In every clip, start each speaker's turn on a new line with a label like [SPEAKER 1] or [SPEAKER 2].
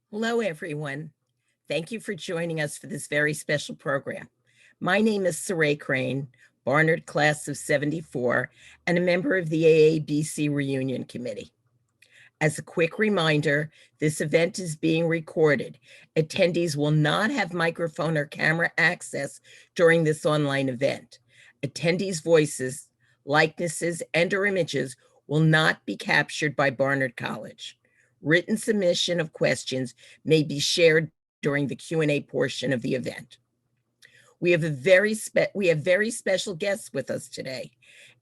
[SPEAKER 1] Hello, everyone. Thank you for joining us for this very special program. My name is Saray Crane, Barnard class of 74, and a member of the AABC Reunion Committee. As a quick reminder, this event is being recorded. Attendees will not have microphone or camera access during this online event. Attendees' voices, likenesses, and/or images will not be captured by Barnard College. Written submission of questions may be shared during the Q&A portion of the event. We have very special guests with us today.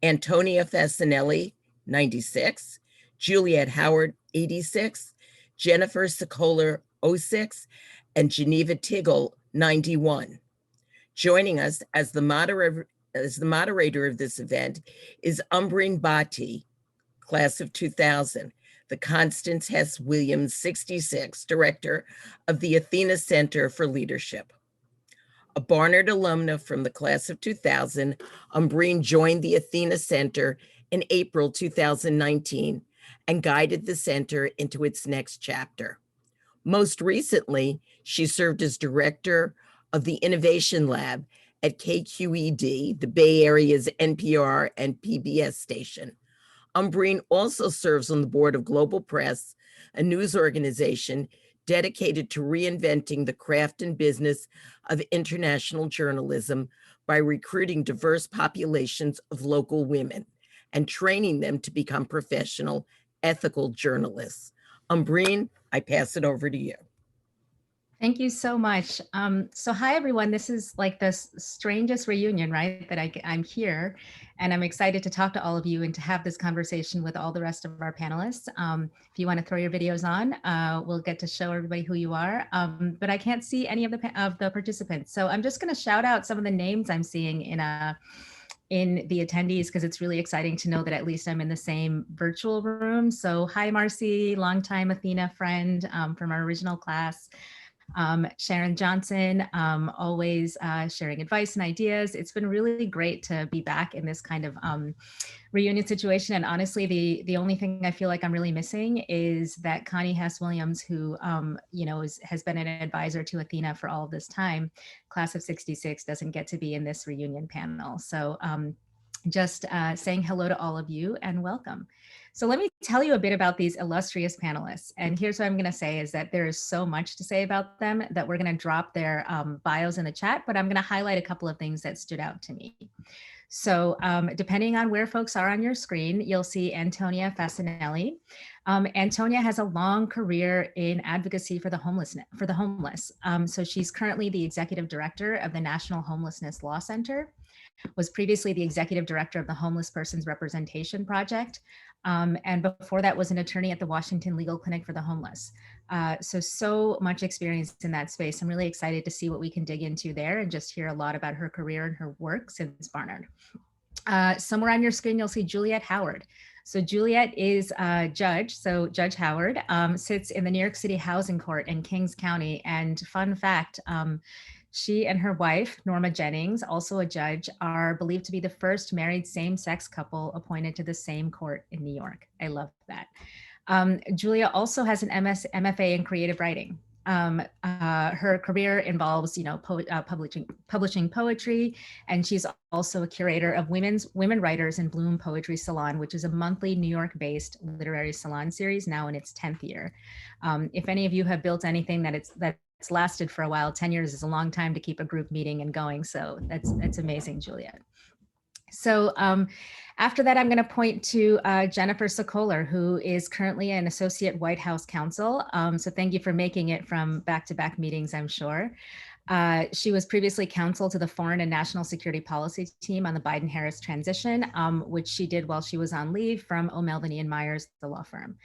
[SPEAKER 1] Antonia Fasanelli, 96, Juliet Howard, 86, Jennifer Sokoler, 06, and Geneva Tiggle, 91. Joining us as the moderator of this event is Umbreen Bhatti, class of 2000, the Constance Hess Williams 66, director of the Athena Center for Leadership. A Barnard alumna from the class of 2000, Umbreen joined the Athena Center in April 2019 and guided the center into its next chapter. Most recently, she served as director of the Innovation Lab at KQED, the Bay Area's NPR and PBS station. Umbreen also serves on the board of Global Press, a news organization dedicated to reinventing the craft and business of international journalism by recruiting diverse populations of local women and training them to become professional, ethical journalists. Umbreen, I pass it over to you.
[SPEAKER 2] Thank you so much. So hi, everyone. This is like the strangest reunion, right? That I'm here and I'm excited to talk to all of you and to have this conversation with all the rest of our panelists. If you want to throw your videos on, we'll get to show everybody who you are. But I can't see any of the participants. So I'm just going to shout out some of the names I'm seeing in the attendees, because it's really exciting to know that at least I'm in the same virtual room. So hi, Marcy, longtime Athena friend from our original class. Sharon Johnson, always sharing advice and ideas. It's been really great to be back in this kind of reunion situation. And honestly, the only thing I feel like I'm really missing is that Connie Hess Williams, who has been an advisor to Athena for all of this time, class of 66, doesn't get to be in this reunion panel. So just saying hello to all of you and welcome. So let me tell you a bit about these illustrious panelists. And here's what I'm going to say is that there is so much to say about them that we're going to drop their bios in the chat, but I'm going to highlight a couple of things that stood out to me. So depending on where folks are on your screen, you'll see Antonia Fasanelli. Antonia has a long career in advocacy for the homeless. So she's currently the executive director of the National Homelessness Law Center, was previously the executive director of the Homeless Persons Representation Project, and before that was an attorney at the Washington Legal Clinic for the Homeless. So much experience in that space. I'm really excited to see what we can dig into there and just hear a lot about her career and her work since Barnard. Somewhere on your screen, you'll see Juliet Howard. So Juliet is a judge. So Judge Howard sits in the New York City Housing Court in Kings County. And fun fact, she and her wife, Norma Jennings, also a judge, are believed to be the first married same-sex couple appointed to the same court in New York. I love that. Julia also has an MFA in creative writing. Her career involves, publishing poetry, and she's also a curator of Women Writers in Bloom Poetry Salon, which is a monthly New York-based literary salon series now in its 10th year. If any of you have built anything that's lasted for a while, 10 years is a long time to keep a group meeting and going. So that's amazing, Juliet. So after that, I'm going to point to Jennifer Sokoler, who is currently an associate White House counsel. So thank you for making it from back-to-back meetings, I'm sure. She was previously counsel to the Foreign and National Security Policy team on the Biden-Harris transition, which she did while she was on leave from O'Melveny and Myers, the law firm.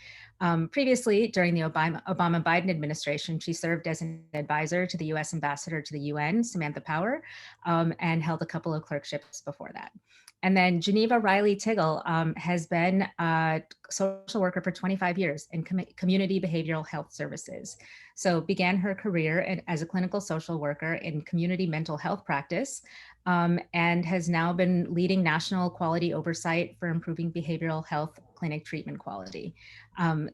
[SPEAKER 2] Previously, during the Obama-Biden administration, she served as an advisor to the U.S. ambassador to the UN, Samantha Power, and held a couple of clerkships before that. And then Geneva Riley Tiggle has been a social worker for 25 years in community behavioral health services. So began her career as a clinical social worker in community mental health practice, and has now been leading national quality oversight for improving behavioral health clinic treatment quality.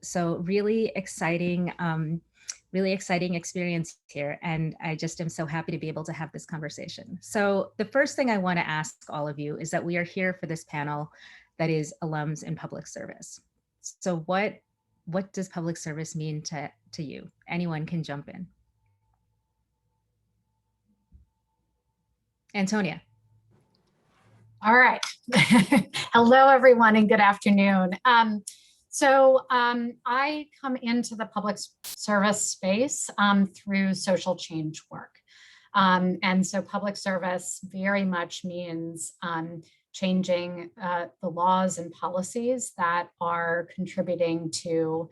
[SPEAKER 2] So really exciting really exciting experience here. And I just am so happy to be able to have this conversation. So the first thing I want to ask all of you is that we are here for this panel that is alums in public service. So what does public service mean to you? Anyone can jump in. Antonia.
[SPEAKER 3] All right. Hello, everyone, and good afternoon. I come into the public service space through social change work. And so public service very much means changing the laws and policies that are contributing to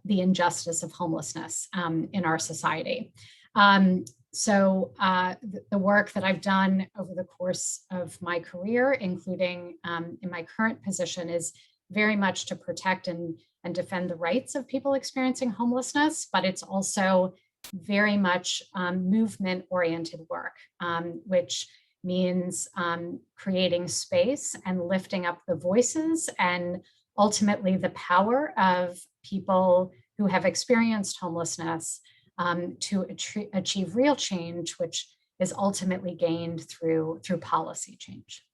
[SPEAKER 3] the injustice of homelessness in our society. The work that I've done over the course of my career, including in my current position, is very much to protect and defend the rights of people experiencing homelessness, but it's also very much movement-oriented work, which means creating space and lifting up the voices and ultimately the power of people who have experienced homelessness to achieve real change, which is ultimately gained through policy change.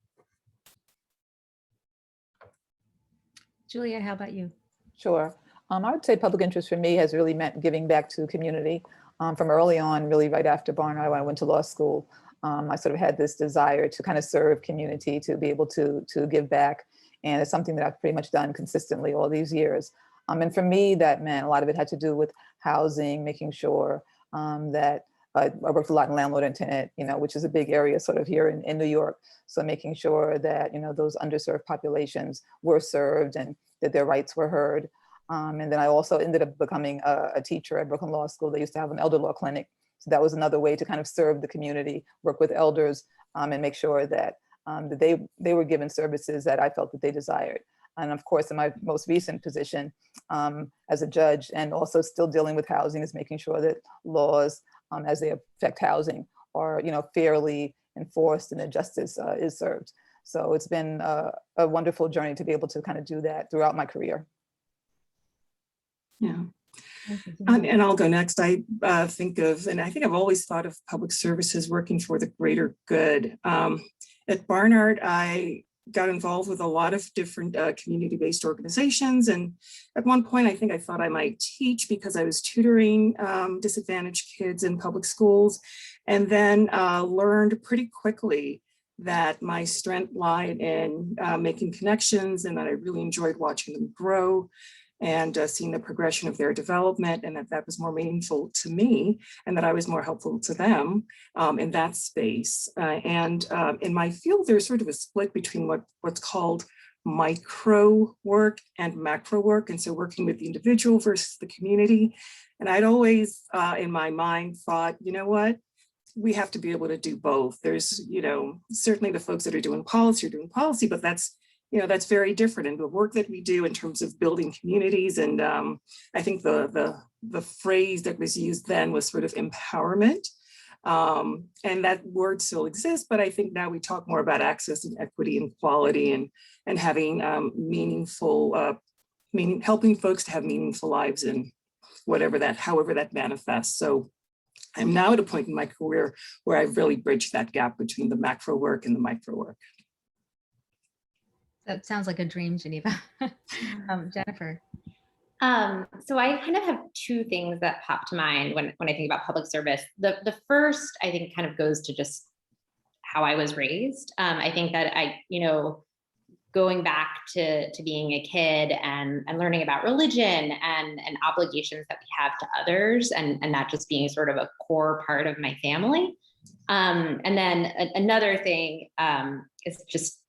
[SPEAKER 2] Juliet, how about you?
[SPEAKER 4] Sure. I would say public interest for me has really meant giving back to community. From early on, really right after Barnard, when I went to law school, I sort of had this desire to kind of serve community, to be able to give back. And it's something that I've pretty much done consistently all these years. And for me, that meant a lot of it had to do with housing, making sure that I worked a lot in landlord and tenant, which is a big area sort of here in New York. So making sure that, those underserved populations were served and that their rights were heard. And then I also ended up becoming a teacher at Brooklyn Law School. They used to have an elder law clinic. So that was another way to kind of serve the community, work with elders and make sure that, that they were given services that I felt that they desired. And of course, in my most recent position as a judge and also still dealing with housing is making sure that laws as they affect housing are, fairly enforced and that justice is served. So it's been a wonderful journey to be able to kind of do that throughout my career.
[SPEAKER 5] Yeah. And I'll go next. I think I've always thought of public services working for the greater good. At Barnard, I got involved with a lot of different community-based organizations. And at one point, I think I thought I might teach because I was tutoring disadvantaged kids in public schools, and then learned pretty quickly that my strength lied in making connections, and that I really enjoyed watching them grow and seeing the progression of their development, and that was more meaningful to me and that I was more helpful to them in that space. And in my field, there's sort of a split between what's called micro work and macro work. And so working with the individual versus the community. And I'd always in my mind thought, you know what? We have to be able to do both. There's, certainly the folks that are doing policy, but that's very different. And the work that we do in terms of building communities, and I think the phrase that was used then was sort of empowerment. And that word still exists, but I think now we talk more about access and equity and quality and having helping folks to have meaningful lives in however that manifests. So I'm now at a point in my career where I've really bridged that gap between the macro work and the micro work.
[SPEAKER 2] That sounds like a dream, Geneva. Jennifer.
[SPEAKER 6] So I kind of have two things that pop to mind when I think about public service. The first, I think, kind of goes to just how I was raised. I think that going back to being a kid and learning about religion and obligations that we have to others, and that just being sort of a core part of my family. And then another thing is just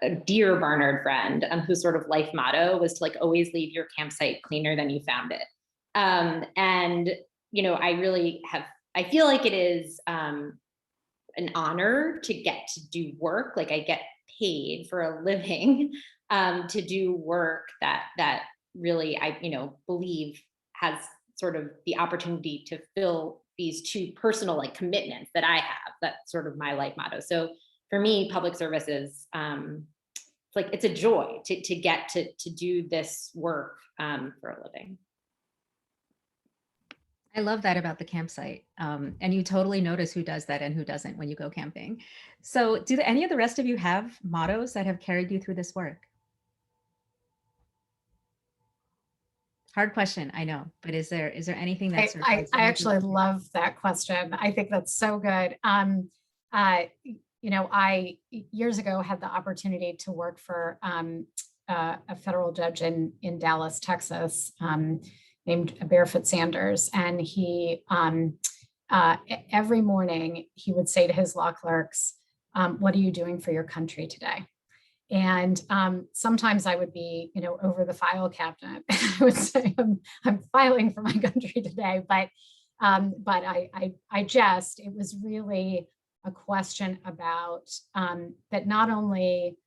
[SPEAKER 6] a dear Barnard friend whose sort of life motto was to always leave your campsite cleaner than you found it. And, I feel like it is an honor to get to do work. I get paid for a living to do work that really I believe has sort of the opportunity to fill these two personal commitments that I have. That's sort of my life motto. So for me, public service is it's a joy to get to do this work for a living.
[SPEAKER 2] I love that about the campsite. And you totally notice who does that and who doesn't when you go camping. So do any of the rest of you have mottos that have carried you through this work? Hard question, I know, but is there anything that's
[SPEAKER 3] I actually love that question. I think that's so good. You know, I years ago had the opportunity to work for a federal judge in Dallas, Texas, named Barefoot Sanders, and he every morning he would say to his law clerks, "What are you doing for your country today?" And sometimes I would be, you know, over the file cabinet. I would say, I'm filing for my country today. But I jest. It was really a question about that not only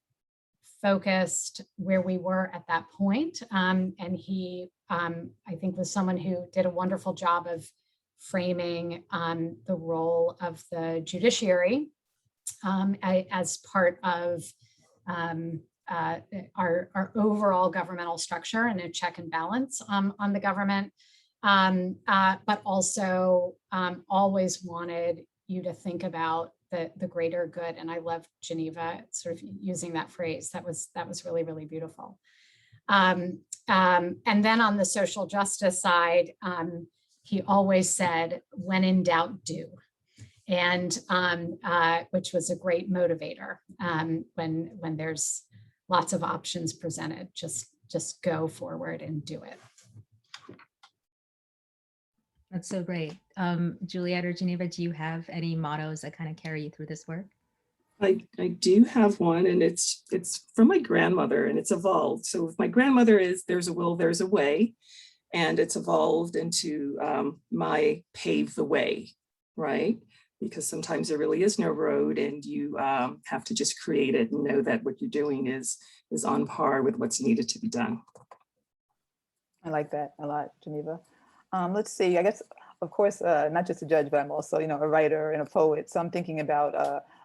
[SPEAKER 3] focused where we were at that point, and he, I think, was someone who did a wonderful job of framing the role of the judiciary as part of our overall governmental structure and a check and balance on the government, but also always wanted you to think about the greater good. And I love Geneva sort of using that phrase. That was really, really beautiful. And then on the social justice side, he always said, "When in doubt, do." And which was a great motivator when there's lots of options presented. Just go forward and do it.
[SPEAKER 2] That's so great. Juliet or Geneva, do you have any mottos that kind of carry you through this work?
[SPEAKER 5] I do have one, and it's from my grandmother, and it's evolved. So if my grandmother is, "There's a will, there's a way," and it's evolved into my "pave the way," right? Because sometimes there really is no road, and you have to just create it and know that what you're doing is on par with what's needed to be done.
[SPEAKER 4] I like that a lot, Geneva. Let's see, I guess, of course, not just a judge, but I'm also, you know, a writer and a poet. So I'm thinking about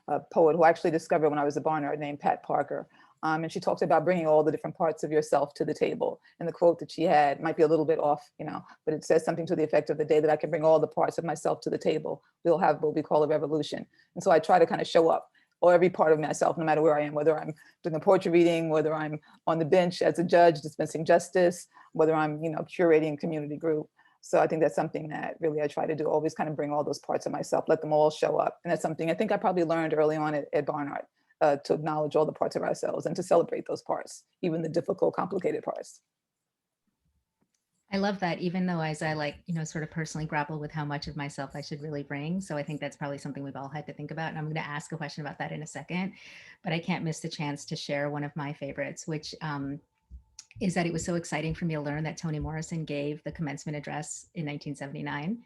[SPEAKER 4] a poet who I actually discovered when I was at Barnard named Pat Parker. And she talks about bringing all the different parts of yourself to the table. And the quote that she had might be a little bit off, you know, but it says something to the effect of, "The day that I can bring all the parts of myself to the table, we'll have what we call a revolution." And so I try to kind of show up, or every part of myself, no matter where I am, whether I'm doing a poetry reading, whether I'm on the bench as a judge dispensing justice, whether I'm, you know, curating a community group. So I think that's something that really I try to do, always kind of bring all those parts of myself, let them all show up. And that's something I think I probably learned early on at Barnard, to acknowledge all the parts of ourselves and to celebrate those parts, even the difficult, complicated parts.
[SPEAKER 2] I love that, even though as I sort of personally grapple with how much of myself I should really bring. So I think that's probably something we've all had to think about. And I'm going to ask a question about that in a second, but I can't miss the chance to share one of my favorites, which is that it was so exciting for me to learn that Toni Morrison gave the commencement address in 1979,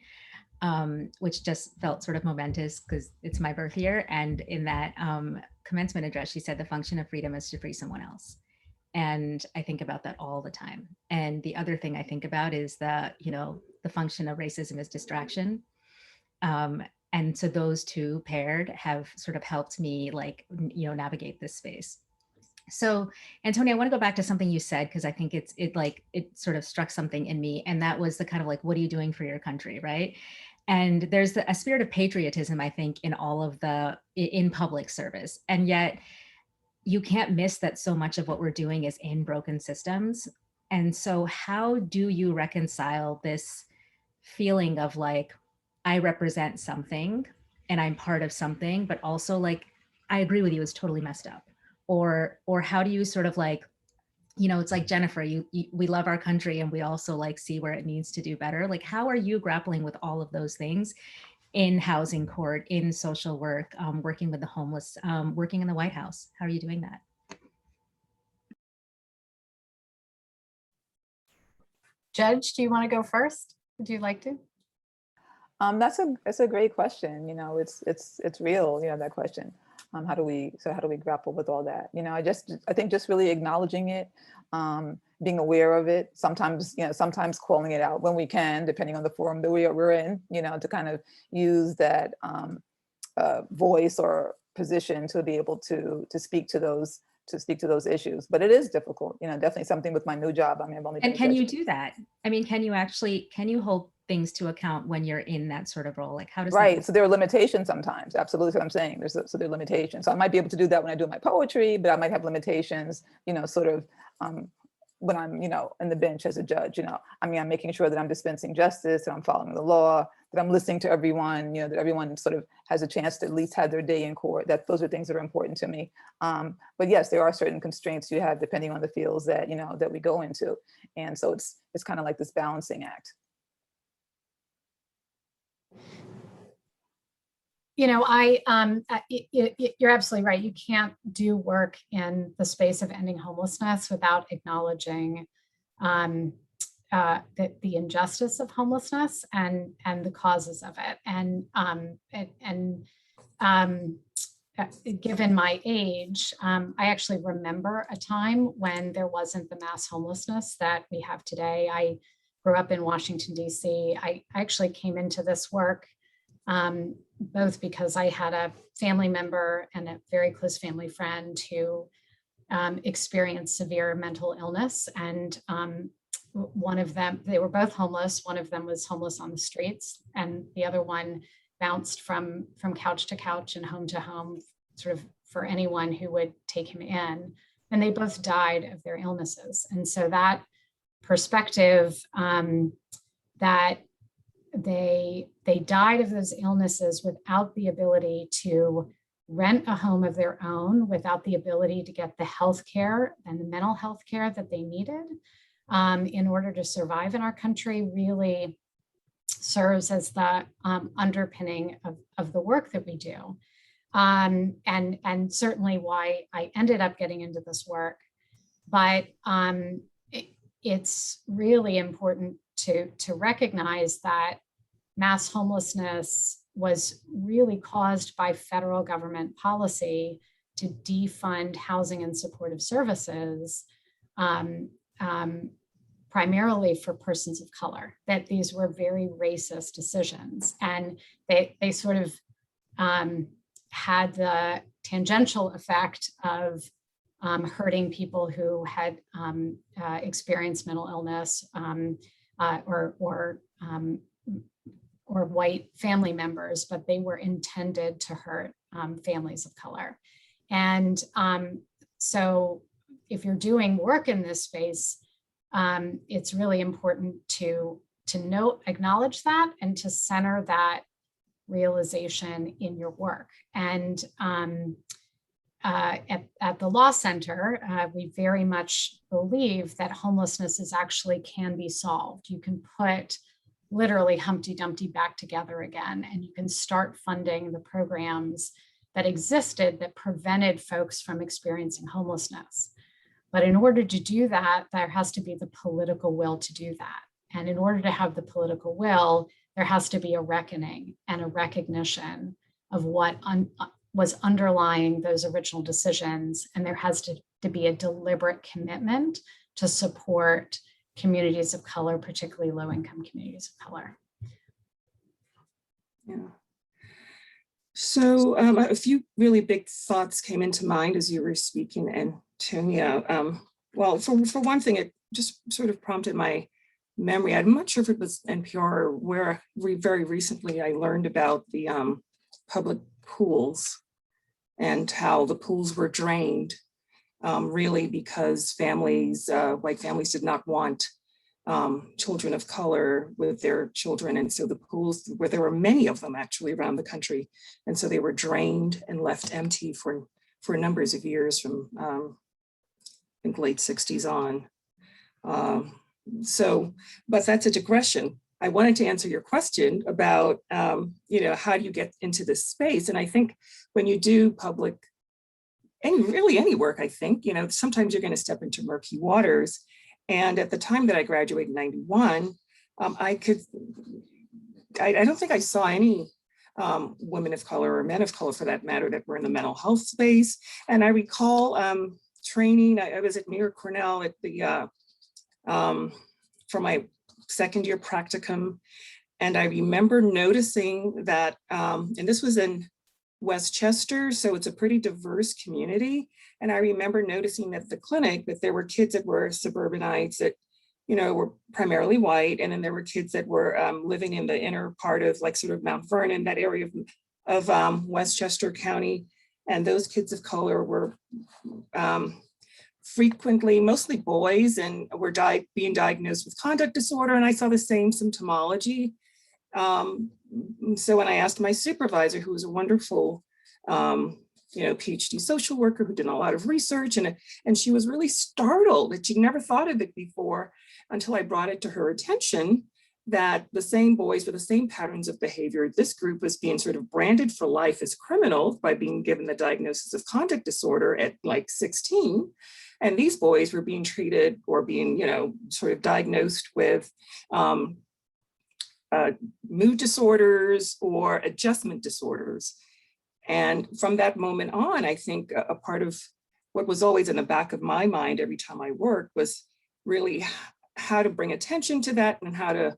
[SPEAKER 2] which just felt sort of momentous because it's my birth year. And in that commencement address, she said the function of freedom is to free someone else. And I think about that all the time. And the other thing I think about is the function of racism is distraction. And so those two paired have sort of helped me navigate this space. So Antonia, I want to go back to something you said, because I think it sort of struck something in me. And that was the kind of what are you doing for your country, right? And there's a spirit of patriotism, I think, in all of in public service. And yet you can't miss that so much of what we're doing is in broken systems. And so how do you reconcile this feeling of I represent something and I'm part of something, but also I agree with you, it's totally messed up. Or how do you sort of it's like Jennifer, we love our country and we also see where it needs to do better. How are you grappling with all of those things in housing court, in social work, working with the homeless, working in the White House? How are you doing that?
[SPEAKER 3] Judge, do you want to go first? Would you like to?
[SPEAKER 4] That's a great question. It's real, that question. How do we grapple with all that? I think just really acknowledging it, being aware of it, sometimes calling it out when we can, depending on the forum that we're in, to kind of use that voice or position to be able to speak to those issues. But it is difficult, definitely something with my new job. I've only been
[SPEAKER 2] and can you do that? I mean, can you hold things to account when you're in that sort of role? Like, how does
[SPEAKER 4] Right.
[SPEAKER 2] that
[SPEAKER 4] So there are limitations sometimes. Absolutely. What I'm saying. So there are limitations. So I might be able to do that when I do my poetry, but I might have limitations, sort of when I'm, in the bench as a judge, I mean, I'm making sure that I'm dispensing justice, that I'm following the law, that I'm listening to everyone, that everyone sort of has a chance to at least have their day in court. That those are things that are important to me. But yes, there are certain constraints you have depending on the fields that, that we go into. And so it's kind of like this balancing act.
[SPEAKER 3] You're absolutely right. You can't do work in the space of ending homelessness without acknowledging the injustice of homelessness and the causes of it. Given my age, I actually remember a time when there wasn't the mass homelessness that we have today. I grew up in Washington, D.C. I actually came into this work both because I had a family member and a very close family friend who experienced severe mental illness. And one of them, they were both homeless. One of them was homeless on the streets, and the other one bounced from couch to couch and home to home, sort of for anyone who would take him in. And they both died of their illnesses. And so that perspective that they died of those illnesses without the ability to rent a home of their own, without the ability to get the health care and the mental health care that they needed in order to survive in our country, really serves as the underpinning of the work that we do. And certainly why I ended up getting into this work. But it's really important to recognize that mass homelessness was really caused by federal government policy to defund housing and supportive services, primarily for persons of color, that these were very racist decisions. And they sort of had the tangential effect of hurting people who had experienced mental illness or white family members, but they were intended to hurt families of color. And so if you're doing work in this space, it's really important to acknowledge that and to center that realization in your work. And at the Law Center, we very much believe that homelessness can be solved. You can put literally Humpty Dumpty back together again, and you can start funding the programs that existed that prevented folks from experiencing homelessness. But in order to do that, there has to be the political will to do that. And in order to have the political will, there has to be a reckoning and a recognition of what was underlying those original decisions. And there has to be a deliberate commitment to support communities of color, particularly low-income communities of color.
[SPEAKER 5] Yeah. So a few really big thoughts came into mind as you were speaking, Antonia. Well, for one thing, it just sort of prompted my memory. I'm not sure if it was NPR or where very recently I learned about the public pools and how the pools were drained really because white families did not want children of color with their children. And so the pools, where there were many of them actually around the country, and so they were drained and left empty for numbers of years from I think late 60s on. But that's a digression. I wanted to answer your question about, how do you get into this space? And I think when you do public, and really any work, I think, sometimes you're going to step into murky waters. And at the time that I graduated in 91, I don't think I saw any women of color or men of color for that matter that were in the mental health space. And I recall training, I was at New York Cornell at the, for my second year practicum. And I remember noticing that, and this was in Westchester, so it's a pretty diverse community. And I remember noticing at the clinic that there were kids that were suburbanites that were primarily white. And then there were kids that were living in the inner part of like sort of Mount Vernon, that area of Westchester County. And those kids of color were frequently, mostly boys, and were being diagnosed with conduct disorder. And I saw the same symptomology. So when I asked my supervisor, who was a wonderful, PhD social worker who did a lot of research, and she was really startled that she'd never thought of it before until I brought it to her attention that the same boys with the same patterns of behavior, this group was being sort of branded for life as criminals by being given the diagnosis of conduct disorder at like 16. And these boys were being treated or being, sort of diagnosed with mood disorders or adjustment disorders. And from that moment on, I think a part of what was always in the back of my mind every time I worked was really how to bring attention to that and how to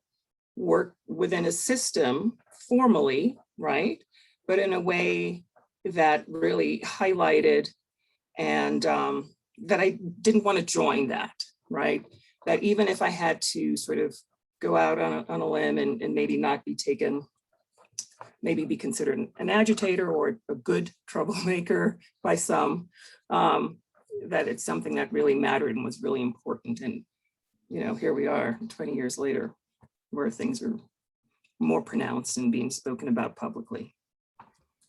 [SPEAKER 5] work within a system formally, right? But in a way that really highlighted and that I didn't want to join that, right? That even if I had to sort of go out on a limb and maybe not be taken, maybe be considered an agitator or a good troublemaker by some, that it's something that really mattered and was really important. And, here we are 20 years later, where things are more pronounced and being spoken about publicly.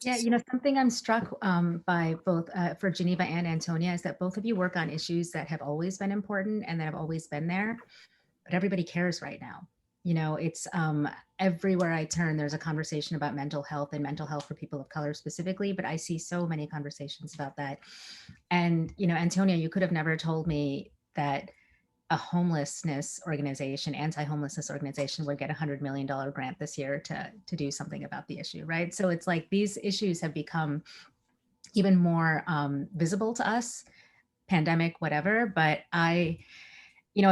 [SPEAKER 2] Yeah, something I'm struck by both for Geneva and Antonia is that both of you work on issues that have always been important and that have always been there, but everybody cares right now. It's everywhere I turn, there's a conversation about mental health and mental health for people of color specifically, but I see so many conversations about that. And, Antonia, you could have never told me that a homelessness organization, anti-homelessness organization would get a $100 million grant this year to do something about the issue, right? So it's like these issues have become even more visible to us, pandemic, whatever, but as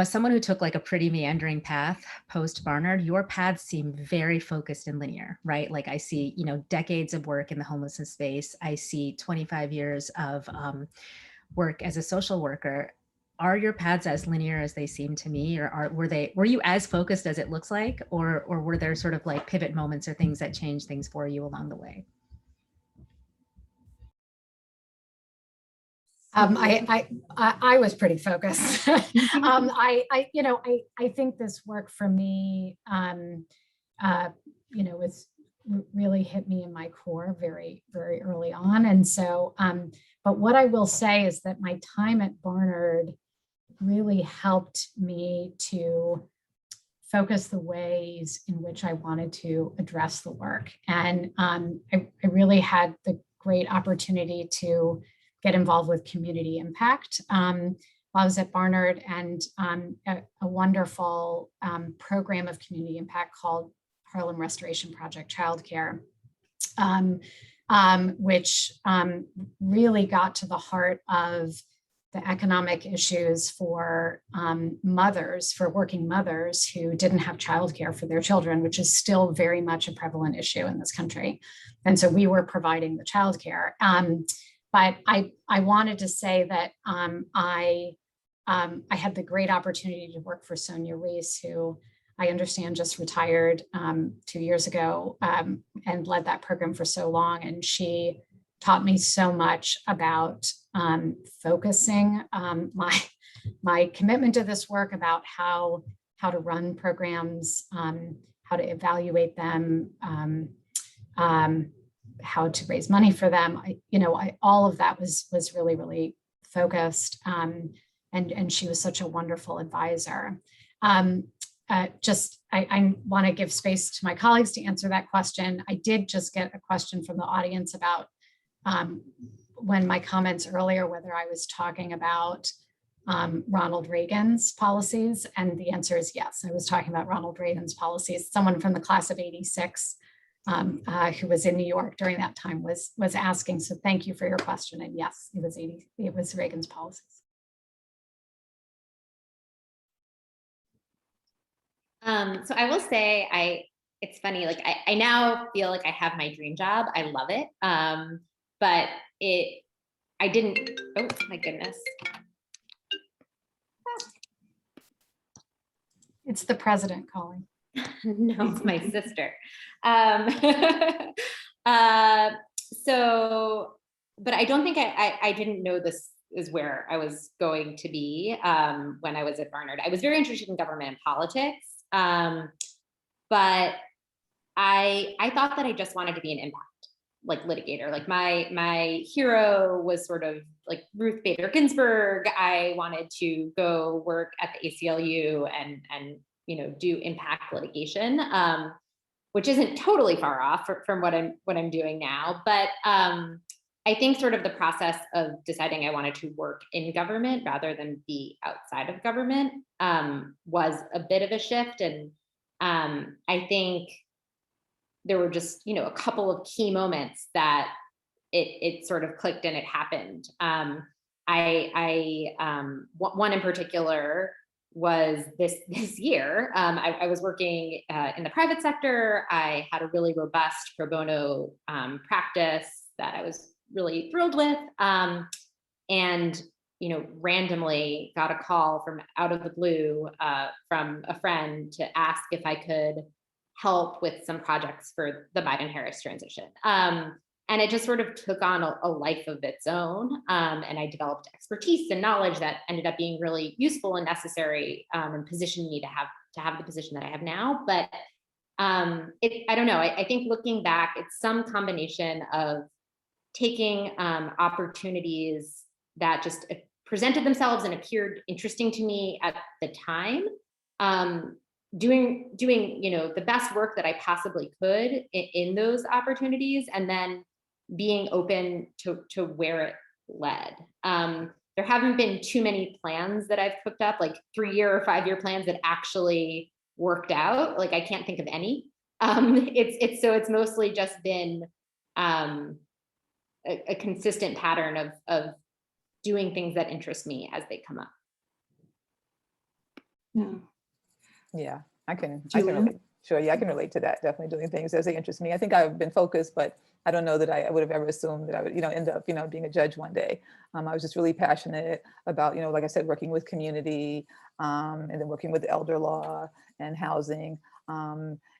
[SPEAKER 2] someone who took like a pretty meandering path post Barnard, your paths seem very focused and linear, right? Like I see, decades of work in the homelessness space. I see 25 years of work as a social worker. Are your paths as linear as they seem to me, or were you as focused as it looks like, or were there sort of like pivot moments or things that changed things for you along the way?
[SPEAKER 3] I was pretty focused. I think this work for me, was really hit me in my core very, very early on. And so, but what I will say is that my time at Barnard really helped me to focus the ways in which I wanted to address the work. And I really had the great opportunity to get involved with community impact while I was at Barnard, and a wonderful program of community impact called Harlem Restoration Project Childcare, which really got to the heart of the economic issues for working mothers who didn't have childcare for their children, which is still very much a prevalent issue in this country. And so we were providing the childcare. But I wanted to say that I had the great opportunity to work for Sonia Reese, who I understand just retired 2 years ago, and led that program for so long. And she taught me so much about focusing my commitment to this work, about how to run programs, how to evaluate them, how to raise money for them. All of that was really, really focused. And she was such a wonderful advisor. I want to give space to my colleagues to answer that question. I did just get a question from the audience about when my comments earlier, whether I was talking about Ronald Reagan's policies. And the answer is yes, I was talking about Ronald Reagan's policies. Someone from the class of '86 who was in New York during that time was asking. So thank you for your question. And yes, it was Reagan's policies.
[SPEAKER 6] So I will say, it's funny, like I now feel like I have my dream job. I love it. But I didn't, oh my goodness.
[SPEAKER 3] It's the president calling.
[SPEAKER 6] No, it's my sister. So, but I don't think I didn't know this is where I was going to be when I was at Barnard. I was very interested in government and politics, but I thought that I just wanted to be an impact, like litigator. Like my hero was sort of like Ruth Bader Ginsburg. I wanted to go work at the ACLU and do impact litigation, which isn't totally far off from what I'm doing now. But I think sort of the process of deciding I wanted to work in government rather than be outside of government was a bit of a shift. And I think there were just, a couple of key moments that it sort of clicked and it happened. One in particular was this year. I was working in the private sector. I had a really robust pro bono practice that I was really thrilled with. And randomly got a call from out of the blue from a friend to ask if I could help with some projects for the Biden-Harris transition. And it just sort of took on a life of its own. And I developed expertise and knowledge that ended up being really useful and necessary and positioned me to have the position that I have now. But I don't know, I think looking back, it's some combination of taking opportunities that just presented themselves and appeared interesting to me at the time, doing the best work that I possibly could in those opportunities, and then being open to where it led. There haven't been too many plans that I've cooked up, like 3-year or 5-year plans that actually worked out. Like I can't think of any. It's mostly just been a consistent pattern of doing things that interest me as they come up.
[SPEAKER 4] Yeah, I can relate. Sure, yeah, I can relate to that. Definitely doing things as they interest me. I think I've been focused, but I don't know that I would have ever assumed that I would, end up, being a judge one day. I was just really passionate about, like I said, working with community, and then working with elder law and housing.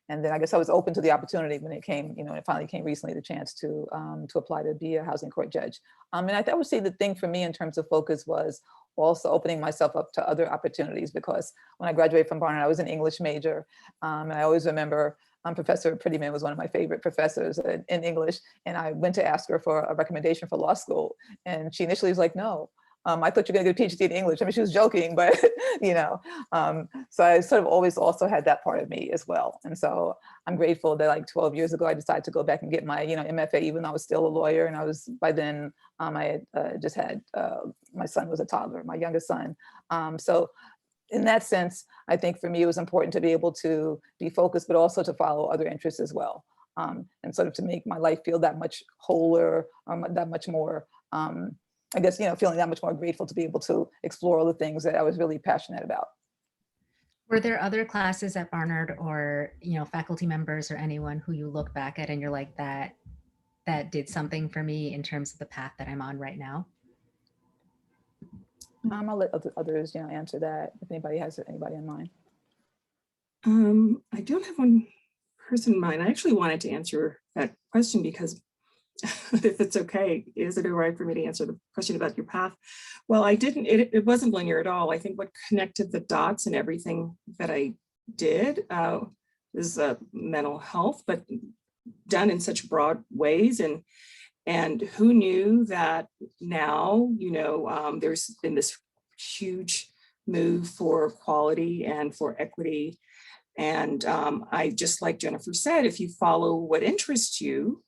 [SPEAKER 4] And then I guess I was open to the opportunity when it came, it finally came recently, the chance to apply to be a housing court judge. And I would say the thing for me in terms of focus was also opening myself up to other opportunities, because when I graduated from Barnard, I was an English major. And I always remember Professor Prettyman was one of my favorite professors in English. And I went to ask her for a recommendation for law school. And she initially was like, no. I thought you were going to get a PhD in English. I mean, she was joking, but, so I sort of always also had that part of me as well. And so I'm grateful that like 12 years ago, I decided to go back and get my, MFA, even though I was still a lawyer. And I was, by then, I had just had, my son was a toddler, my youngest son. So in that sense, I think for me, it was important to be able to be focused, but also to follow other interests as well. And sort of to make my life feel that much wholer, that much more, I guess, feeling that much more grateful to be able to explore all the things that I was really passionate about.
[SPEAKER 2] Were there other classes at Barnard or, faculty members or anyone who you look back at and you're like, that did something for me in terms of the path that I'm on right now?
[SPEAKER 4] I'll let others, answer that if anybody has anybody in mind.
[SPEAKER 5] I don't have one person in mind. I actually wanted to answer that question because if it's okay, is it all right for me to answer the question about your path? Well, I didn't, it wasn't linear at all. I think what connected the dots and everything that I did is mental health, but done in such broad ways. And who knew that now, there's been this huge move for equality and for equity. And I, just like Jennifer said, if you follow what interests you,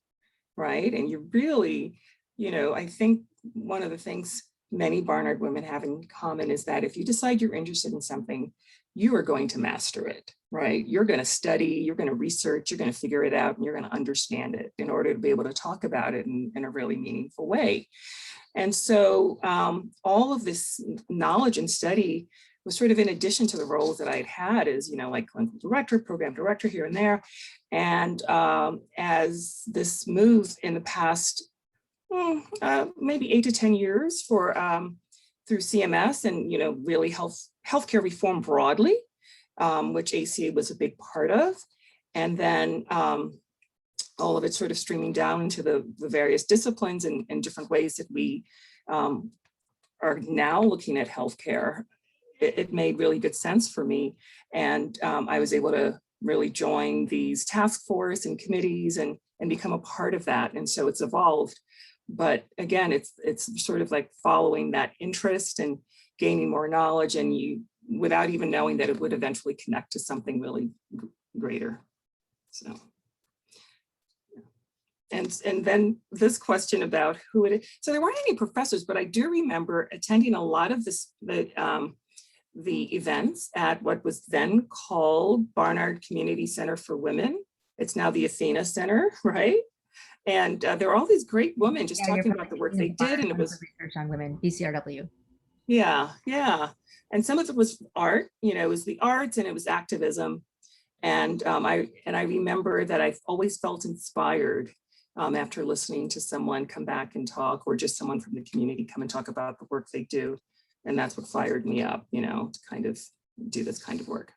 [SPEAKER 5] right? And you really, I think one of the things many Barnard women have in common is that if you decide you're interested in something, you are going to master it, right? You're going to study, you're going to research, you're going to figure it out, and you're going to understand it in order to be able to talk about it in a really meaningful way. And so all of this knowledge and study was sort of in addition to the roles that I'd had as, like clinical director, program director here and there. And as this move in the past, maybe 8 to 10 years for through CMS and, really healthcare reform broadly which ACA was a big part of. And then all of it sort of streaming down into the various disciplines and different ways that we are now looking at healthcare. It made really good sense for me. And I was able to really join these task force and committees and become a part of that. And so it's evolved. But again, it's sort of like following that interest and gaining more knowledge, and you, without even knowing that it would eventually connect to something really greater. So. And then this question about who it is. So there weren't any professors, but I do remember attending a lot of the events at what was then called Barnard Community Center for Women. It's now the Athena Center, right? And there were all these great women just talking about the work they did, and it was
[SPEAKER 2] research on women, BCRW.
[SPEAKER 5] Yeah. And some of it was art, it was the arts and it was activism. And I remember that I've always felt inspired after listening to someone come back and talk, or just someone from the community come and talk about the work they do. And that's what fired me up, to kind of do this kind of work.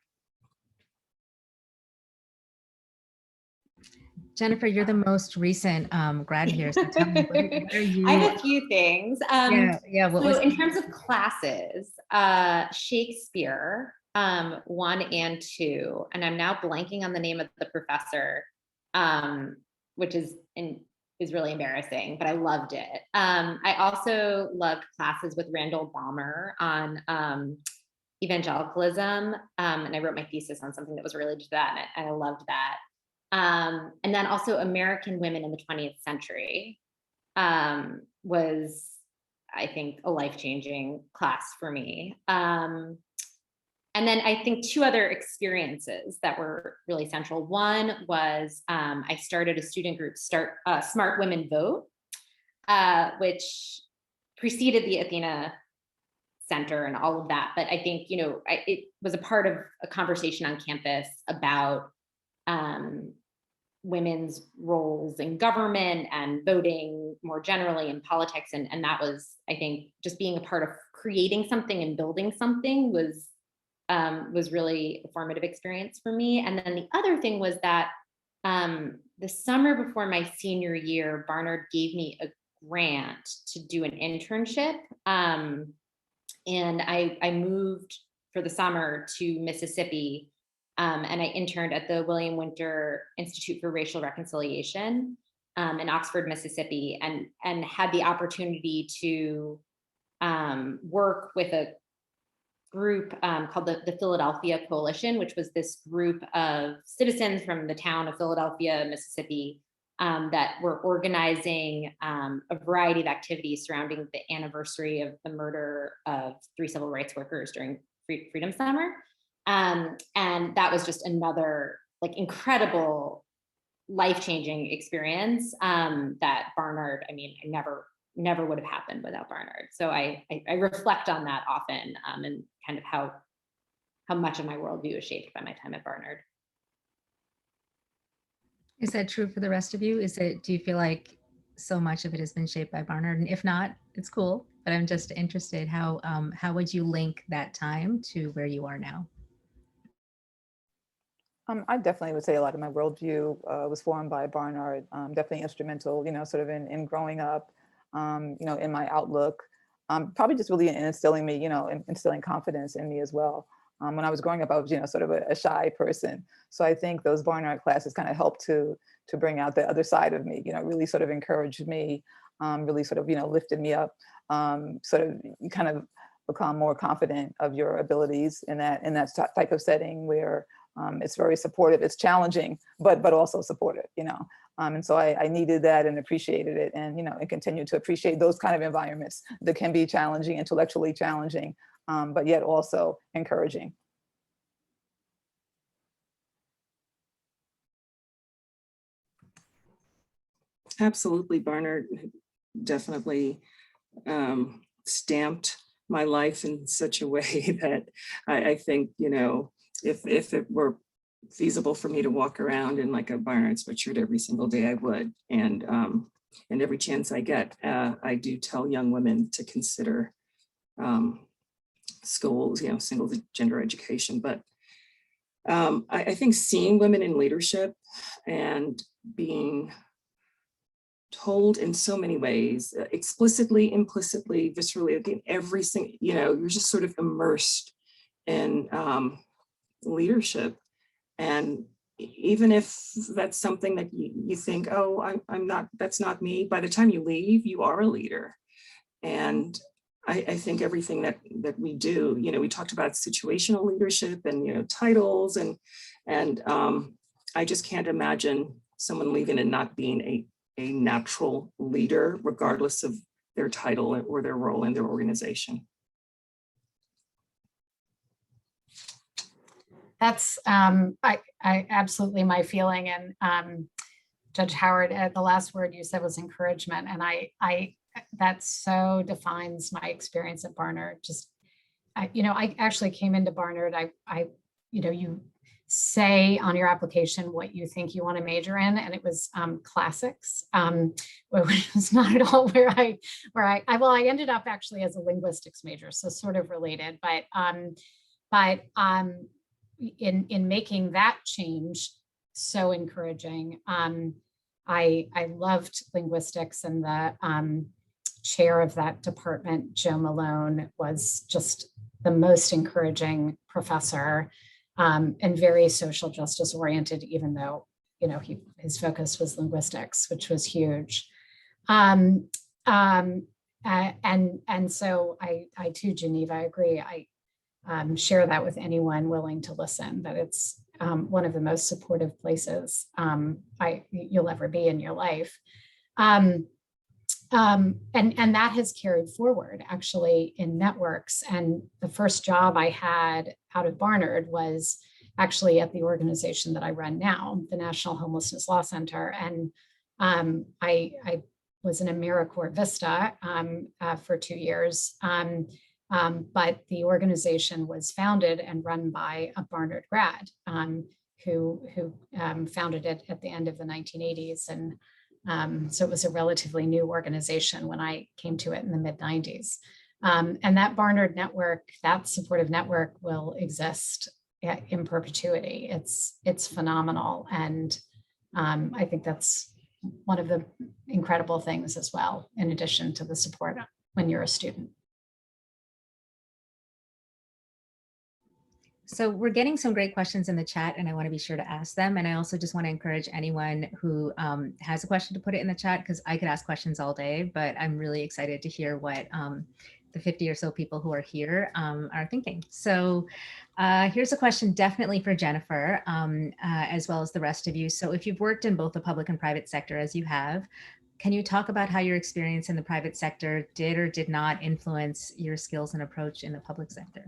[SPEAKER 2] Jennifer, you're the most recent grad here, so tell me, what are you?
[SPEAKER 6] I have a few things. So in terms of classes, Shakespeare 1 and 2, and I'm now blanking on the name of the professor, which is really embarrassing, but I loved it. I also loved classes with Randall Balmer on evangelicalism, and I wrote my thesis on something that was related to that, and I loved that. And then also American Women in the 20th Century was, I think, a life-changing class for me. And then I think 2 other experiences that were really central. One was I started a student group, Smart Women Vote, which preceded the Athena Center and all of that. But I think, it was a part of a conversation on campus about women's roles in government and voting more generally in politics. And that was, I think, just being a part of creating something and building something was really a formative experience for me. And then the other thing was that the summer before my senior year, Barnard gave me a grant to do an internship. And I moved for the summer to Mississippi. And I interned at the William Winter Institute for Racial Reconciliation in Oxford, Mississippi, and had the opportunity to work with a group called the Philadelphia Coalition, which was this group of citizens from the town of Philadelphia, Mississippi, that were organizing a variety of activities surrounding the anniversary of the murder of 3 civil rights workers during Freedom Summer. And that was just another incredible life-changing experience that Barnard, I never would have happened without Barnard. So I reflect on that often and kind of how much of my worldview is shaped by my time at Barnard.
[SPEAKER 2] Is that true for the rest of you? Do you feel like so much of it has been shaped by Barnard? And if not, it's cool, but I'm just interested, how would you link that time to where you are now?
[SPEAKER 4] I definitely would say a lot of my worldview was formed by Barnard, definitely instrumental, sort of in growing up, in my outlook, probably just really in instilling me, instilling confidence in me as well. When I was growing up, I was, sort of a shy person. So I think those Barnard classes kind of helped to bring out the other side of me, really sort of encouraged me, really sort of, lifted me up, sort of you kind of become more confident of your abilities in that type of setting where it's very supportive. It's challenging, but also supportive, and so I needed that and appreciated it, and and continue to appreciate those kind of environments that can be challenging, intellectually challenging, but yet also encouraging.
[SPEAKER 5] Absolutely, Barnard definitely stamped my life in such a way that I think, if it were feasible for me to walk around in like a Barnard sweatshirt every single day, I would. And every chance I get, I do tell young women to consider schools, single gender education. But I think seeing women in leadership and being told in so many ways, explicitly, implicitly, viscerally, again, every single, you're just sort of immersed in leadership. And even if that's something that you think, oh, I'm not, that's not me, by the time you leave, you are a leader. And I think everything that we do, we talked about situational leadership and, titles and I just can't imagine someone leaving and not being a natural leader, regardless of their title or their role in their organization.
[SPEAKER 3] That's I absolutely my feeling. And Judge Howard, the last word you said was encouragement, and I that so defines my experience at Barnard. Just I actually came into Barnard. You say on your application what you think you want to major in, and it was classics, which was not at all where I ended up actually as a linguistics major, so sort of related, but in making that change so encouraging. I loved linguistics, and the chair of that department, Joe Malone, was just the most encouraging professor, and very social justice oriented, even though his focus was linguistics, which was huge. And so I too, Geneva, I agree. I share that with anyone willing to listen, that it's one of the most supportive places you'll ever be in your life. And that has carried forward actually in networks. And the first job I had out of Barnard was actually at the organization that I run now, the National Homelessness Law Center. And I was in AmeriCorps Vista for 2 years. But the organization was founded and run by a Barnard grad who founded it at the end of the 1980s. And so it was a relatively new organization when I came to it in the mid-90s. And that Barnard network, that supportive network, will exist in perpetuity. It's phenomenal. And I think that's one of the incredible things as well, in addition to the support when you're a student.
[SPEAKER 2] So we're getting some great questions in the chat, and I want to be sure to ask them. And I also just want to encourage anyone who has a question to put it in the chat, because I could ask questions all day, but I'm really excited to hear what the 50 or so people who are here are thinking. So here's a question definitely for Jennifer, as well as the rest of you. So if you've worked in both the public and private sector, as you have, can you talk about how your experience in the private sector did or did not influence your skills and approach in the public sector?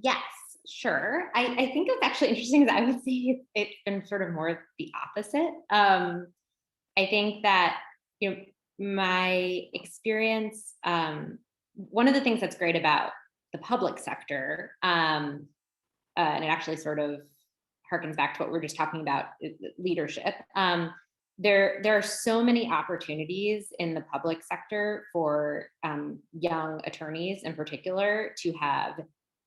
[SPEAKER 6] Yes, sure. I think it's actually interesting that I would say it's been sort of more the opposite. I think that, my experience, one of the things that's great about the public sector, and it actually sort of harkens back to what we were just talking about, leadership. There are so many opportunities in the public sector for young attorneys in particular to have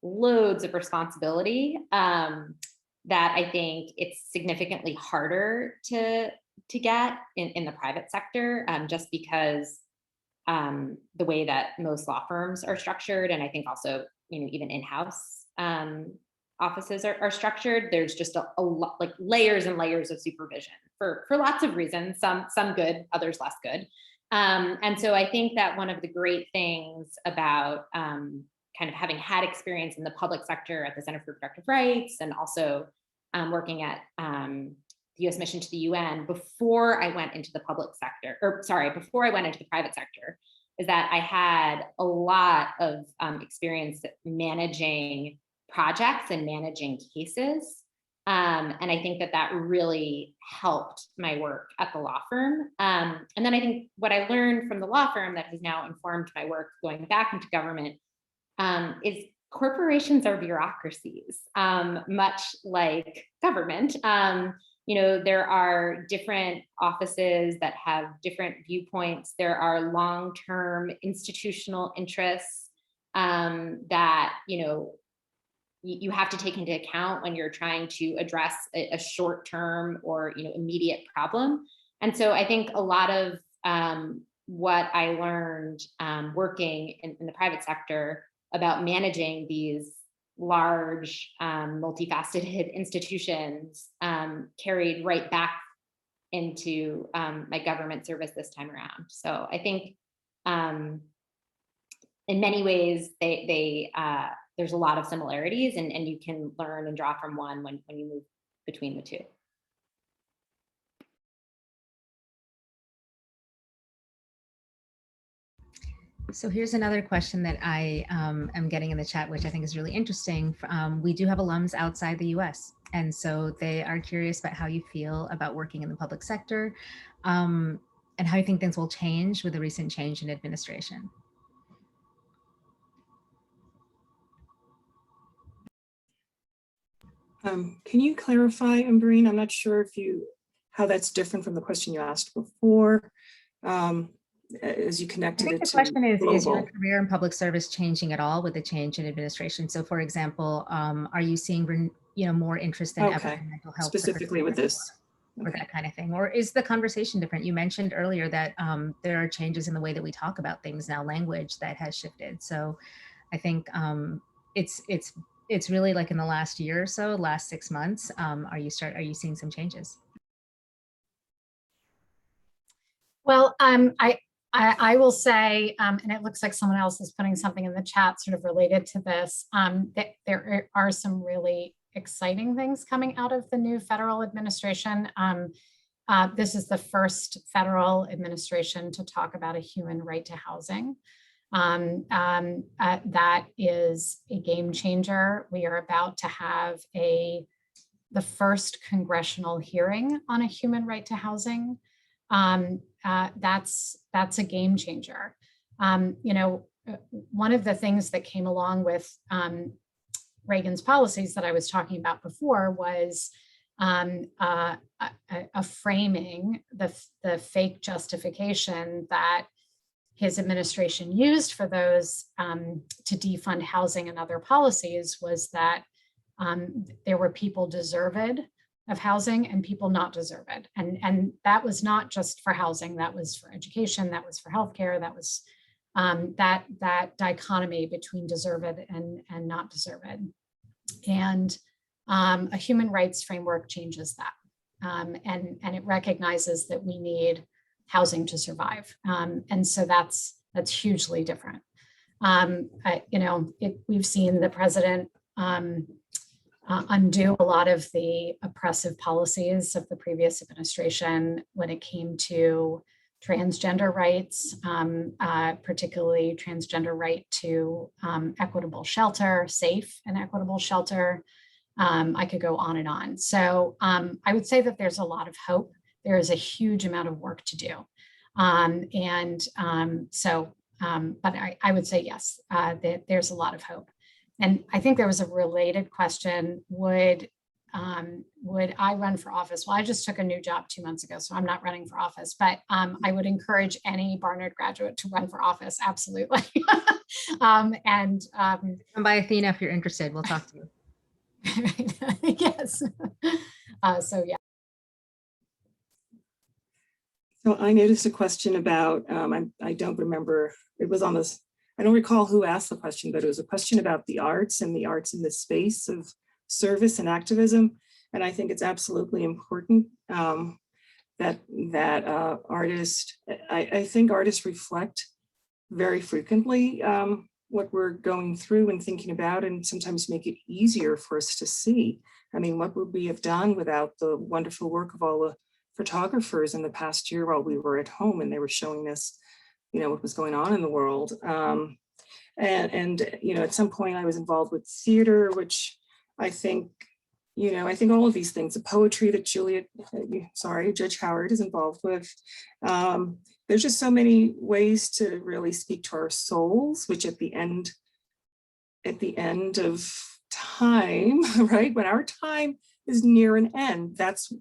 [SPEAKER 6] loads of responsibility, that I think it's significantly harder to get in the private sector, just because the way that most law firms are structured, and I think also even in-house offices are structured. There's just a lot, like layers and layers of supervision for lots of reasons, some good, others less good. And so I think that one of the great things about kind of having had experience in the public sector at the Center for Reproductive Rights, and also working at the US mission to the UN before I went into the public sector, before I went into the private sector, is that I had a lot of experience managing projects and managing cases. And I think that really helped my work at the law firm. And then I think what I learned from the law firm that has now informed my work going back into government is corporations are bureaucracies, much like government. There are different offices that have different viewpoints. There are long-term institutional interests that, you have to take into account when you're trying to address a short-term or immediate problem. And so I think a lot of what I learned working in the private sector about managing these large, multifaceted institutions carried right back into my government service this time around. So I think in many ways, there's a lot of similarities, and you can learn and draw from one when you move between the two.
[SPEAKER 2] So here's another question that I am getting in the chat, which I think is really interesting. We do have alums outside the US, and so they are curious about how you feel about working in the public sector and how you think things will change with the recent change in administration.
[SPEAKER 5] Can you clarify, Umbreen? I'm not sure how that's different from the question you asked before. As you connected it to global.
[SPEAKER 2] The question is your career in public service changing at all with the change in administration? So for example, are you seeing more interest in ever in mental health?
[SPEAKER 5] Specifically with this?
[SPEAKER 2] Or that kind of thing? Or is the conversation different? You mentioned earlier that there are changes in the way that we talk about things now, language that has shifted. So I think it's really like in the last year or so, last 6 months, are you seeing some changes?
[SPEAKER 3] Well, I will say, and it looks like someone else is putting something in the chat sort of related to this, that there are some really exciting things coming out of the new federal administration. This is the first federal administration to talk about a human right to housing. That is a game changer. We are about to have the first congressional hearing on a human right to housing. That's a game changer. One of the things that came along with Reagan's policies that I was talking about before was a framing, the fake justification that his administration used for those to defund housing and other policies was that there were people deserved of housing and people not deserved. And that was not just for housing, that was for education, that was for healthcare, that was that dichotomy between deserved and not deserved. And a human rights framework changes that. And it recognizes that we need housing to survive. And so that's hugely different. We've seen the president undo a lot of the oppressive policies of the previous administration when it came to transgender rights, particularly transgender right to equitable shelter, safe and equitable shelter. I could go on and on. So I would say that there's a lot of hope. There is a huge amount of work to do. But I would say yes, that there's a lot of hope. And I think there was a related question, would I run for office? Well, I just took a new job 2 months ago, so I'm not running for office, but I would encourage any Barnard graduate to run for office, absolutely. Come
[SPEAKER 2] by Athena if you're interested, we'll talk to you.
[SPEAKER 3] Yes. So yeah.
[SPEAKER 5] So I noticed a question about, I don't remember, it was on this, I don't recall who asked the question, but it was a question about the arts and the arts in the space of service and activism. And I think it's absolutely important that artists, I think artists reflect very frequently what we're going through and thinking about, and sometimes make it easier for us to see. I mean, what would we have done without the wonderful work of all the photographers in the past year while we were at home and they were showing us, what was going on in the world. At some point I was involved with theater, which I think all of these things, the poetry that Judge Howard is involved with. There's just so many ways to really speak to our souls, which at the end of time, right? When our time is near an end, that's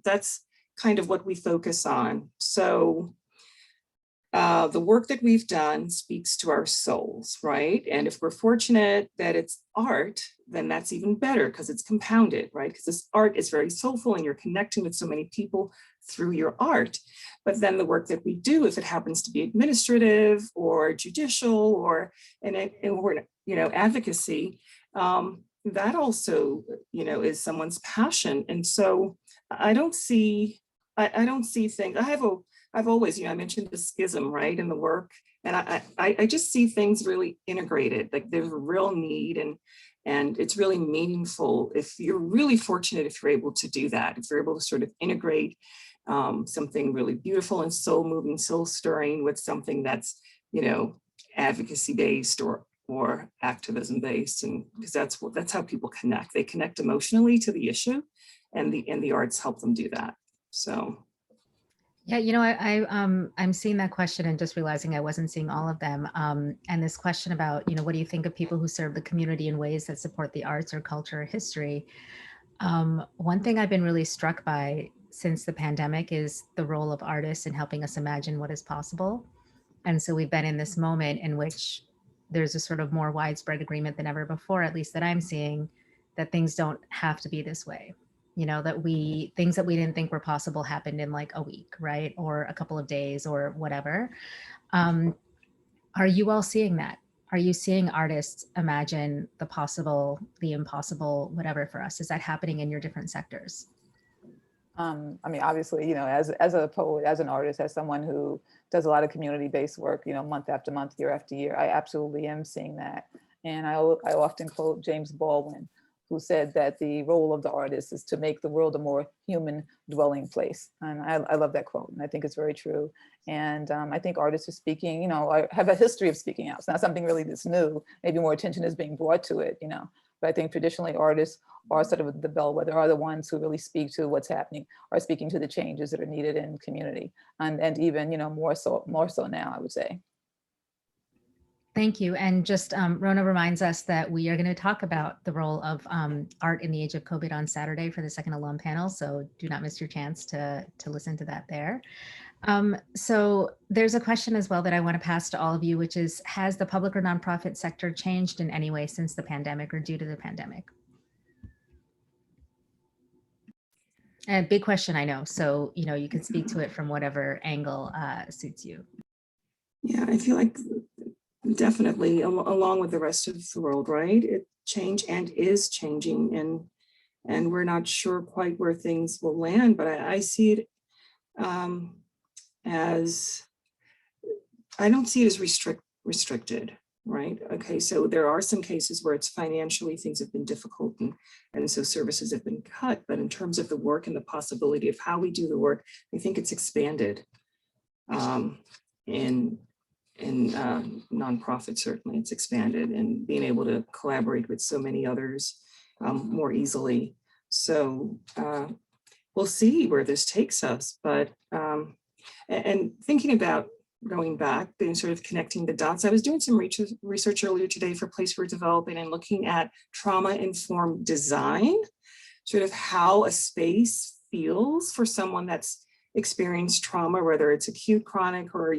[SPEAKER 5] kind of what we focus on. So the work that we've done speaks to our souls, right? And if we're fortunate that it's art, then that's even better because it's compounded, right? Because this art is very soulful and you're connecting with so many people through your art. But then the work that we do, if it happens to be administrative or judicial or advocacy, that also, is someone's passion. And so I don't see things. I've always, I mentioned the schism, right, in the work, and I just see things really integrated. Like there's a real need, and it's really meaningful if you're really fortunate if you're able to do that. If you're able to sort of integrate something really beautiful and soul moving, soul stirring with something that's, advocacy based or activism based, and because that's how people connect. They connect emotionally to the issue, and the arts help them do that. So.
[SPEAKER 2] Yeah, I'm seeing that question and just realizing I wasn't seeing all of them. And this question about, what do you think of people who serve the community in ways that support the arts or culture or history? One thing I've been really struck by since the pandemic is the role of artists in helping us imagine what is possible. And so we've been in this moment in which there's a sort of more widespread agreement than ever before, at least that I'm seeing, that things don't have to be this way. That things that we didn't think were possible happened in like a week, right? Or a couple of days or whatever. Are you all seeing that? Are you seeing artists imagine the possible, the impossible, whatever for us? Is that happening in your different sectors?
[SPEAKER 4] Obviously, as a poet, as an artist, as someone who does a lot of community-based work, month after month, year after year, I absolutely am seeing that. And I often quote James Baldwin, who said that the role of the artist is to make the world a more human dwelling place. And I love that quote, and I think it's very true. And I think artists are speaking, I have a history of speaking out. It's not something really that's new. Maybe more attention is being brought to it, But I think traditionally artists are sort of the bellwether, are the ones who really speak to what's happening, are speaking to the changes that are needed in community. And even, more so now, I would say.
[SPEAKER 2] Thank you. And just Rona reminds us that we are going to talk about the role of art in the age of COVID on Saturday for the second alum panel. So do not miss your chance to listen to that there. So there's a question as well that I want to pass to all of you, which is, has the public or nonprofit sector changed in any way since the pandemic or due to the pandemic? A big question, I know. So, you can speak to it from whatever angle suits you.
[SPEAKER 5] Yeah, I feel like definitely, along with the rest of the world, right? It changed and is changing, and we're not sure quite where things will land, but I see it as, I don't see it as restricted, right? Okay, so there are some cases where it's financially, things have been difficult and so services have been cut, but in terms of the work and the possibility of how we do the work, I think it's expanded in nonprofit. Certainly it's expanded, and being able to collaborate with so many others more easily. So we'll see where this takes us, but and thinking about going back and sort of connecting the dots, I was doing some research earlier today for Place We're Developing and looking at trauma-informed design, sort of how a space feels for someone that's experienced trauma, whether it's acute, chronic, or,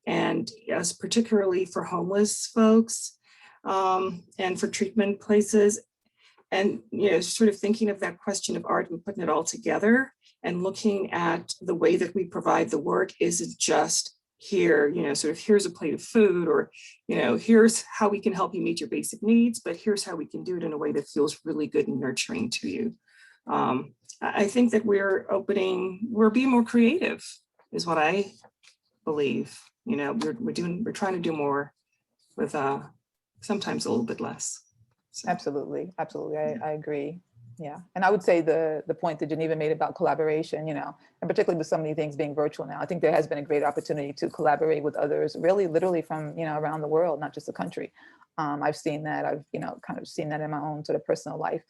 [SPEAKER 5] and yes, particularly for homeless folks and for treatment places. And, sort of thinking of that question of art and putting it all together and looking at the way that we provide the work isn't just here, sort of here's a plate of food, or, here's how we can help you meet your basic needs, but here's how we can do it in a way that feels really good and nurturing to you. I think that we're being more creative is what I believe. We're trying to do more with sometimes a little bit less. So.
[SPEAKER 4] Absolutely. I agree. Yeah. And I would say the point that Geneva made about collaboration, and particularly with so many things being virtual now, I think there has been a great opportunity to collaborate with others, really literally from, around the world, not just the country. I've seen that. I've, kind of seen that in my own sort of personal life.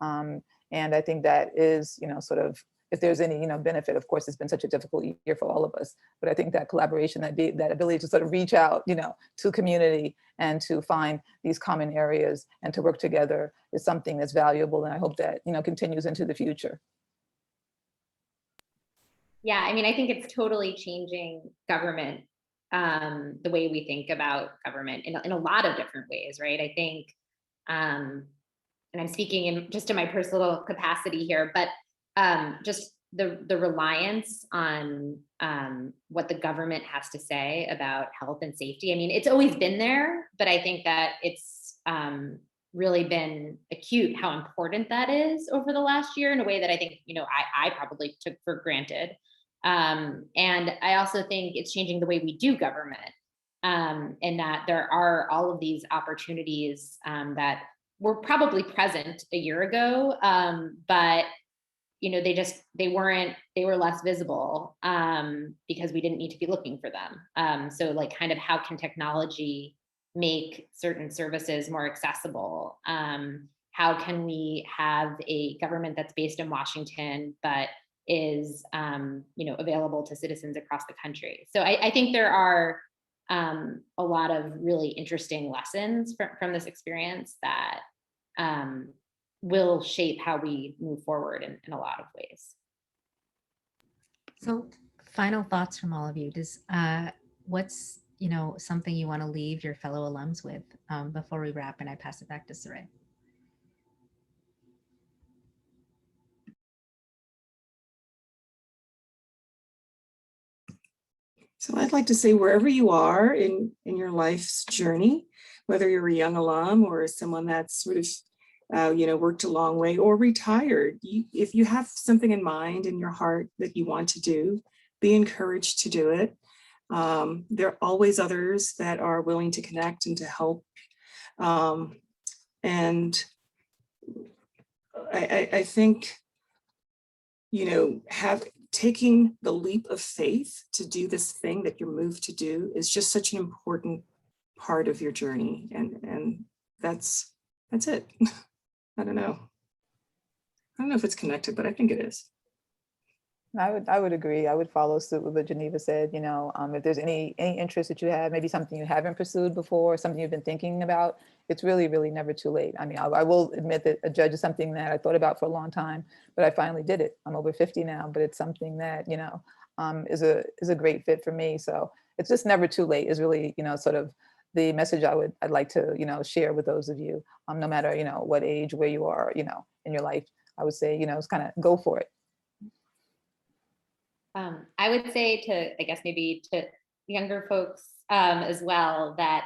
[SPEAKER 4] And I think that is, sort of, if there's any, benefit, of course, it's been such a difficult year for all of us. But I think that collaboration, that ability to sort of reach out, to community and to find these common areas and to work together is something that's valuable. And I hope that, continues into the future.
[SPEAKER 6] Yeah, I mean, I think it's totally changing government the way we think about government in a lot of different ways, right? I think, and I'm speaking in just in my personal capacity here, but just the reliance on what the government has to say about health and safety. I mean, it's always been there, but I think that it's really been acute how important that is over the last year in a way that I think, I probably took for granted. And I also think it's changing the way we do government, and that there are all of these opportunities that were probably present a year ago, but they were less visible because we didn't need to be looking for them. So like kind of how can technology make certain services more accessible? How can we have a government that's based in Washington, but is available to citizens across the country? So I think there are a lot of really interesting lessons from this experience that will shape how we move forward in a lot of ways.
[SPEAKER 2] So final thoughts from all of you. What's something you want to leave your fellow alums with before we wrap and I pass it back to Saray?
[SPEAKER 5] So I'd like to say, wherever you are in your life's journey, whether you're a young alum or someone that's sort of worked a long way or retired, if you have something in mind in your heart that you want to do, be encouraged to do it. There are always others that are willing to connect and to help. And I think, taking the leap of faith to do this thing that you're moved to do is just such an important part of your journey. And that's it. I don't know if it's connected, but I think it is.
[SPEAKER 4] I would agree. I would follow suit with what Geneva said. If there's any interest that you have, maybe something you haven't pursued before, something you've been thinking about, it's really, really never too late. I mean, I will admit that a judge is something that I thought about for a long time, but I finally did it. I'm over 50 now, but it's something that, is a great fit for me. So it's just never too late is really, sort of the message I'd like to, share with those of you, no matter, what age, where you are, in your life. I would say, it's kind of go for it.
[SPEAKER 6] I would say to, I guess, maybe to younger folks as well, that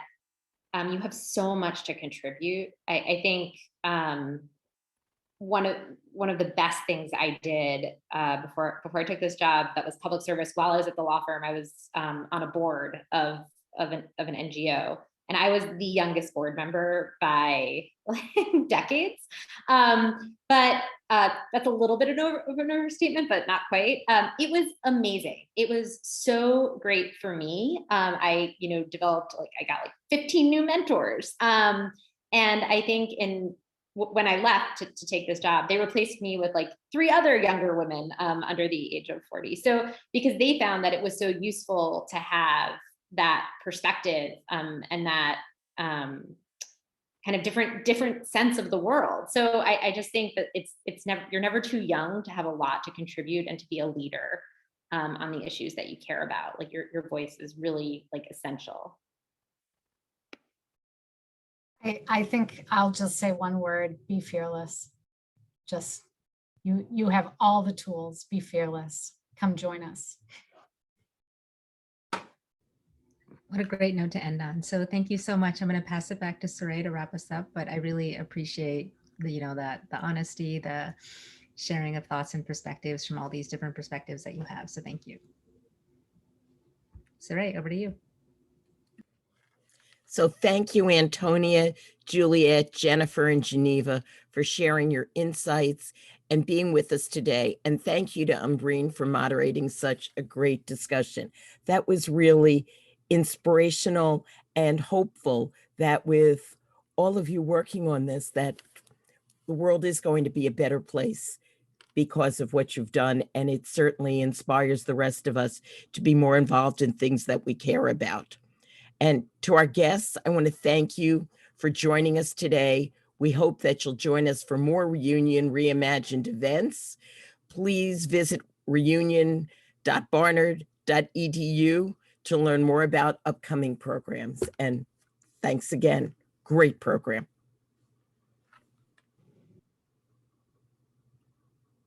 [SPEAKER 6] you have so much to contribute. I think one of the best things I did before I took this job that was public service, while I was at the law firm, I was on a board of an NGO. And I was the youngest board member by decades. But that's a little bit of an overstatement, but not quite. It was amazing. It was so great for me. I developed, I got 15 new mentors. And I think when I left to take this job, they replaced me with 3 other younger women under the age of 40. So because they found that it was so useful to have that perspective and that kind of different sense of the world. So I just think that you're never too young to have a lot to contribute and to be a leader on the issues that you care about. Your voice is really essential.
[SPEAKER 3] I think I'll just say one word: be fearless. Just you have all the tools. Be fearless. Come join us.
[SPEAKER 2] What a great note to end on. So thank you so much. I'm going to pass it back to Saray to wrap us up, but I really appreciate the honesty, the sharing of thoughts and perspectives from all these different perspectives that you have. So thank you. Saray, over to you.
[SPEAKER 1] So thank you, Antonia, Juliet, Jennifer, and Geneva for sharing your insights and being with us today. And thank you to Umbreen for moderating such a great discussion. That was really inspirational and hopeful that with all of you working on this, that the world is going to be a better place because of what you've done. And it certainly inspires the rest of us to be more involved in things that we care about. And to our guests, I want to thank you for joining us today. We hope that you'll join us for more Reunion Reimagined events. Please visit reunion.barnard.edu to learn more about upcoming programs. And thanks again. Great program.